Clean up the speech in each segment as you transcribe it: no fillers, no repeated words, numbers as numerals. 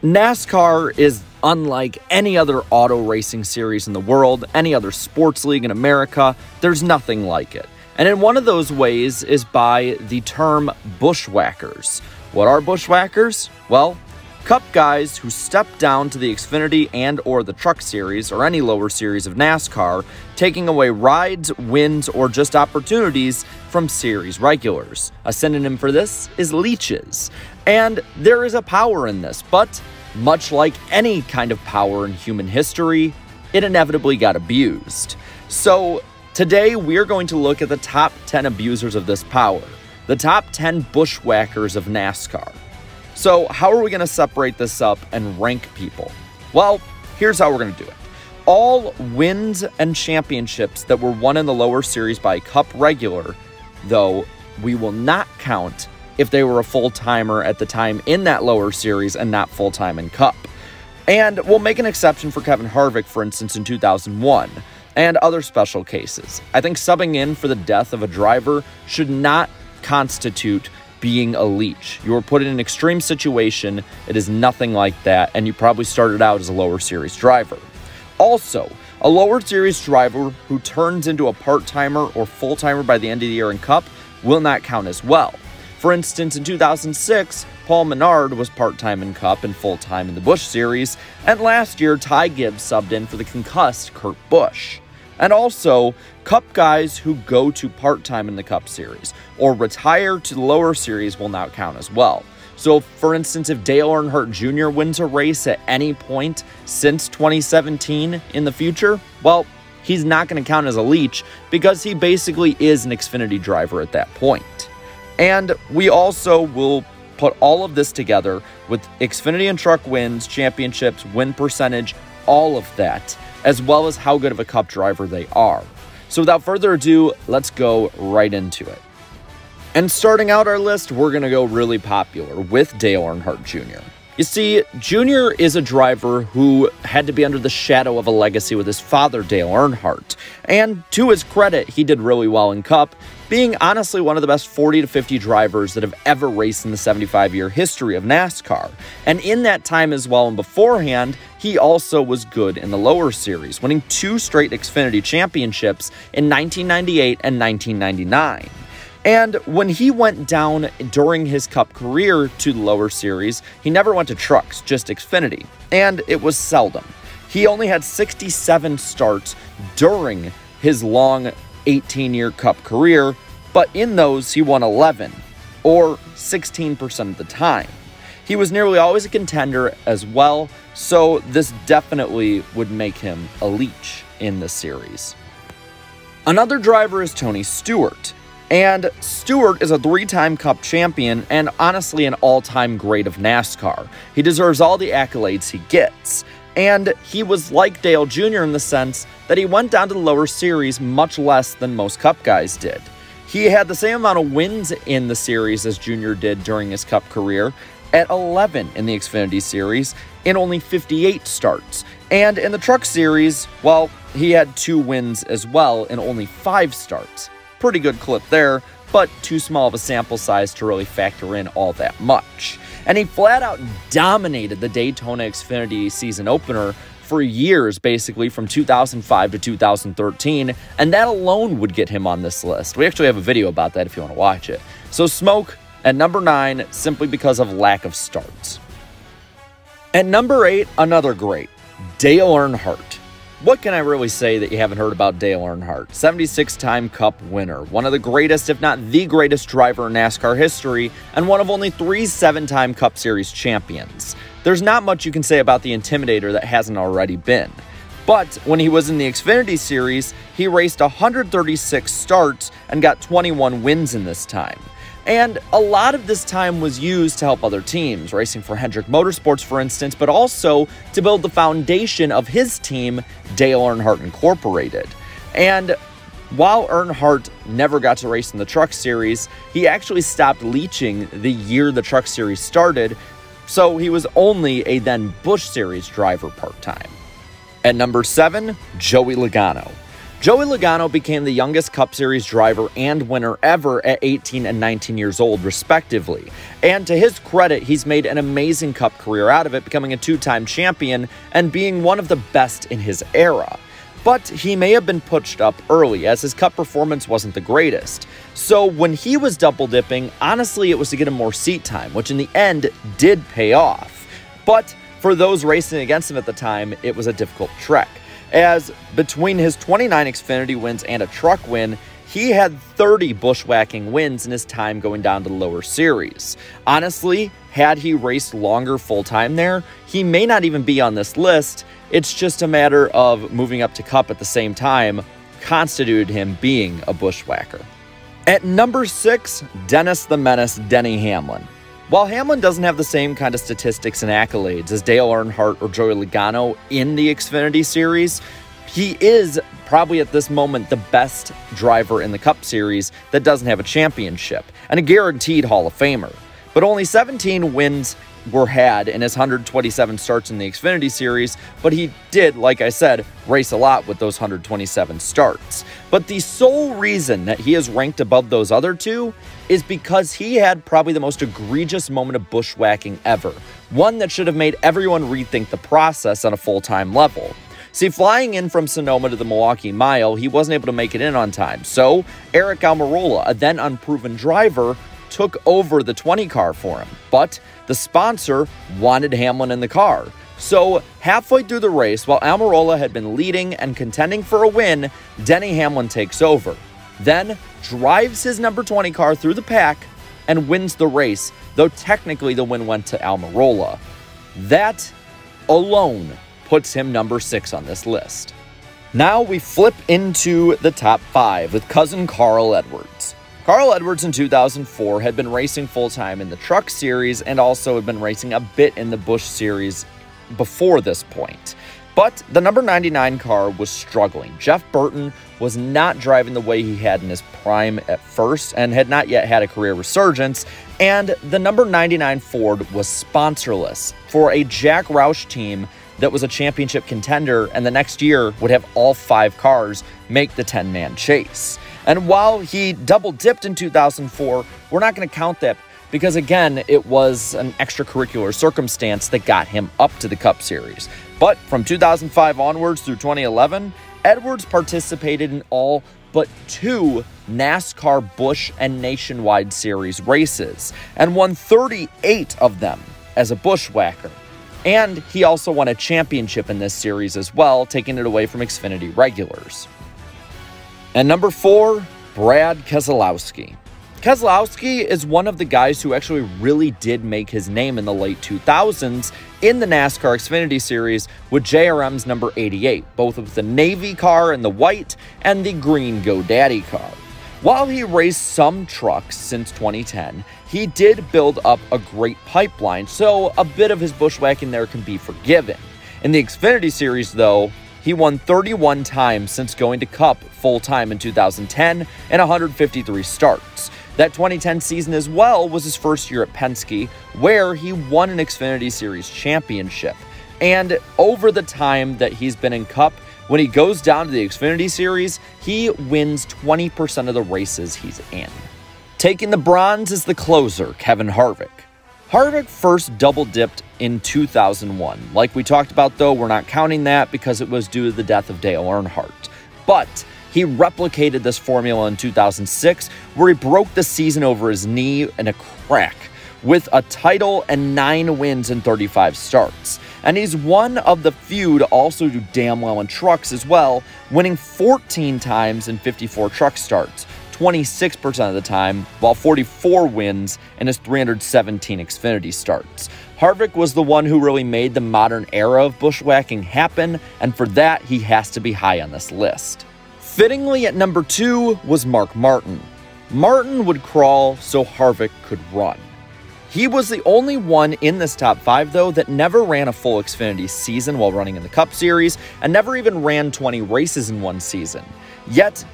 NASCAR is unlike any other auto racing series in the world, any other sports league in America. There's nothing like it. And in one of those ways is by the term bushwhackers. What are bushwhackers? Well, Cup guys who step down to the Xfinity and or the Truck Series or any lower series of NASCAR, taking away rides, wins, or just opportunities from series regulars. A synonym for this is leeches. And there is a power in this, but much like any kind of power in human history, it inevitably got abused. So today we're going to look at the top 10 abusers of this power, the top 10 bushwhackers of NASCAR. So how are we going to separate this up and rank people? Well, here's how we're going to do it. All wins and championships that were won in the lower series by a Cup regular, though, we will not count if they were a full-timer at the time in that lower series and not full-time in Cup. And we'll make an exception for Kevin Harvick, for instance, in 2001, and other special cases. I think subbing in for the death of a driver should not constitute being a leech. You were put in an extreme situation. It is nothing like that, and you probably started out as a lower series driver. Also, a lower series driver who turns into a part-timer or full-timer by the end of the year in Cup will not count as well. For instance, in 2006, Paul Menard was part-time in Cup and full-time in the Busch Series, and last year, Ty Gibbs subbed in for the concussed Kurt Busch. And also, Cup guys who go to part-time in the Cup Series or retire to the lower series will not count as well. So, for instance, if Dale Earnhardt Jr. wins a race at any point since 2017 in the future, well, he's not going to count as a leech because he basically is an Xfinity driver at that point. And we also will put all of this together with Xfinity and Truck wins, championships, win percentage, all of that, as well as how good of a Cup driver they are. So without further ado, let's go right into it. And starting out our list, we're going to go really popular with Dale Earnhardt Jr. You see, Jr. is a driver who had to be under the shadow of a legacy with his father, Dale Earnhardt. And to his credit, he did really well in Cup, being honestly one of the best 40 to 50 drivers that have ever raced in the 75-year history of NASCAR. And in that time as well and beforehand, he also was good in the lower series, winning 2 straight Xfinity championships in 1998 and 1999. And when he went down during his Cup career to the lower series, he never went to trucks, just Xfinity, and it was seldom. He only had 67 starts during his long 18-year Cup career, but in those he won 11, or 16% of the time. He was nearly always a contender as well, so this definitely would make him a leech in the series. Another driver is Tony Stewart. And Stewart is a 3-time Cup champion and honestly an all-time great of NASCAR. He deserves all the accolades he gets. And he was like Dale Jr. in the sense that he went down to the lower series much less than most Cup guys did. He had the same amount of wins in the series as Jr. did during his Cup career, at 11 in the Xfinity Series in only 58 starts. And in the Truck Series, well, he had 2 wins as well in only 5 starts. Pretty good clip there, but too small of a sample size to really factor in all that much. And he flat out dominated the Daytona Xfinity season opener for years, basically from 2005 to 2013, and that alone would get him on this list. We actually have a video about that if you want to watch it. So Smoke at number 9, simply because of lack of starts. At number 8, another great, Dale Earnhardt. What can I really say that you haven't heard about Dale Earnhardt? 76-time Cup winner, one of the greatest, if not the greatest driver in NASCAR history, and one of only 3 7-time Cup Series champions. There's not much you can say about the Intimidator that hasn't already been. But when he was in the Xfinity Series, he raced 136 starts and got 21 wins in this time. And a lot of this time was used to help other teams, racing for Hendrick Motorsports, for instance, but also to build the foundation of his team, Dale Earnhardt Incorporated. And while Earnhardt never got to race in the Truck Series, he actually stopped leeching the year the Truck Series started, so he was only a then Busch Series driver part-time. At number 7, Joey Logano. Joey Logano became the youngest Cup Series driver and winner ever at 18 and 19 years old, respectively. And to his credit, he's made an amazing Cup career out of it, becoming a two-time champion and being one of the best in his era. But he may have been pushed up early, as his Cup performance wasn't the greatest. So when he was double dipping, honestly, it was to get him more seat time, which in the end did pay off. But for those racing against him at the time, it was a difficult trek, as between his 29 Xfinity wins and a truck win, he had 30 bushwhacking wins in his time going down to the lower series. Honestly, had he raced longer full-time there, he may not even be on this list. It's just a matter of moving up to Cup at the same time constituted him being a bushwhacker. At number 6, Dennis the Menace Denny Hamlin. While Hamlin doesn't have the same kind of statistics and accolades as Dale Earnhardt or Joey Logano in the Xfinity Series, he is probably at this moment the best driver in the Cup Series that doesn't have a championship, and a guaranteed Hall of Famer. But only 17 wins were had in his 127 starts in the Xfinity Series, but he did, like I said, race a lot with those 127 starts. But the sole reason that he is ranked above those other two is because he had probably the most egregious moment of bushwhacking ever, one that should have made everyone rethink the process on a full-time level. See, flying in from Sonoma to the Milwaukee Mile, he wasn't able to make it in on time, so Aric Almirola, a then unproven driver, took over the 20 car for him, but the sponsor wanted Hamlin in the car. So halfway through the race, while Almirola had been leading and contending for a win, Denny Hamlin takes over, then drives his number 20 car through the pack and wins the race, though technically the win went to Almirola. That alone puts him number 6 on this list. Now we flip into the top 5 with cousin Carl Edwards. Carl Edwards in 2004 had been racing full-time in the Truck Series and also had been racing a bit in the Busch Series before this point. But the number 99 car was struggling. Jeff Burton was not driving the way he had in his prime at first and had not yet had a career resurgence, and the number 99 Ford was sponsorless for a Jack Roush team that was a championship contender, and the next year would have all 5 cars make the 10-man chase. And while he double-dipped in 2004, we're not going to count that because, again, it was an extracurricular circumstance that got him up to the Cup Series. But from 2005 onwards through 2011, Edwards participated in all but 2 NASCAR Busch and Nationwide Series races and won 38 of them as a bushwhacker. And he also won a championship in this series as well, taking it away from Xfinity regulars. And number 4, Brad Keselowski. Keselowski is one of the guys who actually really did make his name in the late 2000s in the NASCAR Xfinity Series with JRM's number 88, both with the Navy car in the white and the green GoDaddy car. While he raced some trucks since 2010, he did build up a great pipeline, so a bit of his bushwhacking there can be forgiven. In the Xfinity Series, though, he won 31 times since going to Cup full-time in 2010 and 153 starts. That 2010 season as well was his first year at Penske, where he won an Xfinity Series championship. And over the time that he's been in Cup, when he goes down to the Xfinity Series, he wins 20% of the races he's in. Taking the bronze is the closer, Kevin Harvick. Harvick first double-dipped in 2001. Like we talked about, though, we're not counting that because it was due to the death of Dale Earnhardt. But he replicated this formula in 2006, where he broke the season over his knee in a crack with a title and 9 wins in 35 starts. And he's one of the few to also do damn well in trucks as well, winning 14 times in 54 truck starts, 26% of the time, while 44 wins in his 317 Xfinity starts. Harvick was the one who really made the modern era of bushwhacking happen, and for that, he has to be high on this list. Fittingly at number 2 was Mark Martin. Martin would crawl so Harvick could run. He was the only one in this top 5, though, that never ran a full Xfinity season while running in the Cup Series, and never even ran 20 races in one season. Yet,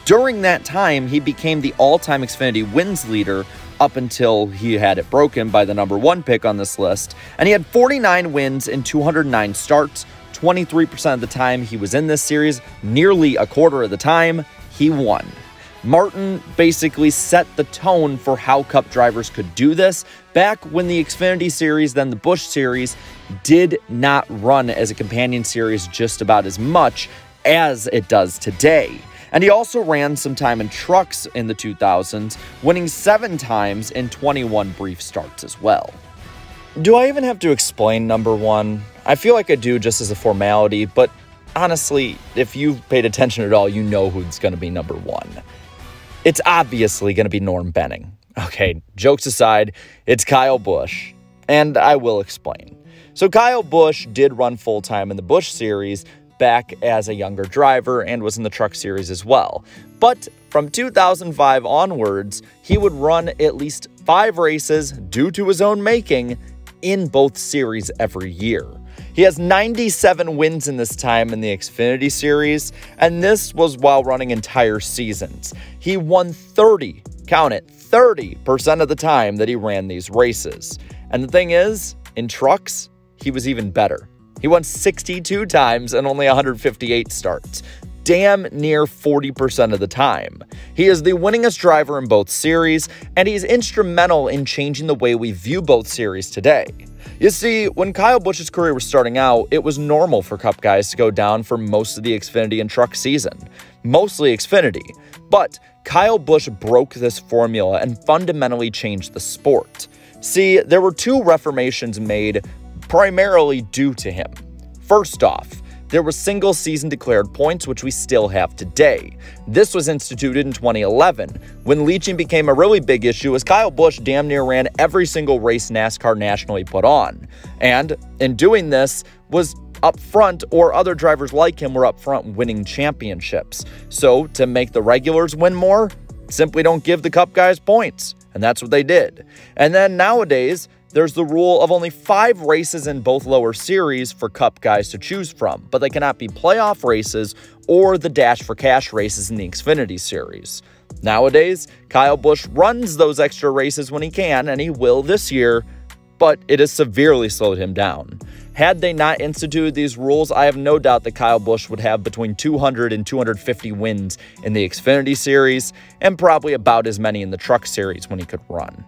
during that time, he became the all-time Xfinity wins leader up until he had it broken by the number 1 pick on this list. And he had 49 wins in 209 starts. 23% of the time he was in this series, nearly a quarter of the time, he won. Martin basically set the tone for how Cup drivers could do this back when the Xfinity Series, then the Busch Series, did not run as a companion series just about as much as it does today. And he also ran some time in trucks in the 2000s, winning 7 times in 21 brief starts as well. Do I even have to explain number 1? I feel like I do just as a formality, but honestly, if you've paid attention at all, you know who's going to be number 1. It's obviously going to be Norm Benning. Okay, jokes aside, it's Kyle Busch, and I will explain. So Kyle Busch did run full-time in the Busch Series back as a younger driver and was in the Truck Series as well. But from 2005 onwards, he would run at least 5 races due to his own making in both series every year. He has 97 wins in this time in the Xfinity Series, and this was while running entire seasons. He won 30, count it, 30% of the time that he ran these races. And the thing is, in trucks, he was even better. He won 62 times and only 158 starts. Damn near 40% of the time. He is the winningest driver in both series, and he's instrumental in changing the way we view both series today. You see, when Kyle Busch's career was starting out, it was normal for Cup guys to go down for most of the Xfinity and truck season. Mostly Xfinity. But Kyle Busch broke this formula and fundamentally changed the sport. See, there were 2 reformations made primarily due to him. First off, there was single season declared points, which we still have today. This was instituted in 2011, when leaching became a really big issue as Kyle Busch damn near ran every single race NASCAR nationally put on. And in doing this, was up front, or other drivers like him were up front winning championships. So to make the regulars win more, simply don't give the Cup guys points. And that's what they did. And then nowadays, there's the rule of only 5 races in both lower series for Cup guys to choose from, but they cannot be playoff races or the Dash for Cash races in the Xfinity Series. Nowadays, Kyle Busch runs those extra races when he can, and he will this year, but it has severely slowed him down. Had they not instituted these rules, I have no doubt that Kyle Busch would have between 200 and 250 wins in the Xfinity Series, and probably about as many in the Truck Series when he could run.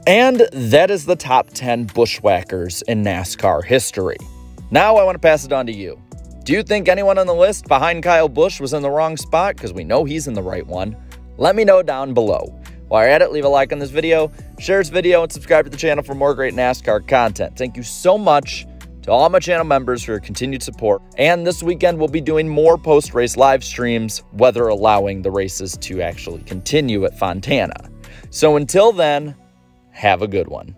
And that is the top 10 bushwhackers in NASCAR history. Now I want to pass it on to you. Do you think anyone on the list behind Kyle Busch was in the wrong spot? Because we know he's in the right one. Let me know down below. While you're at it, leave a like on this video, share this video, and subscribe to the channel for more great NASCAR content. Thank you so much to all my channel members for your continued support. And this weekend, we'll be doing more post-race live streams, weather allowing the races to actually continue at Fontana. So until then, have a good one.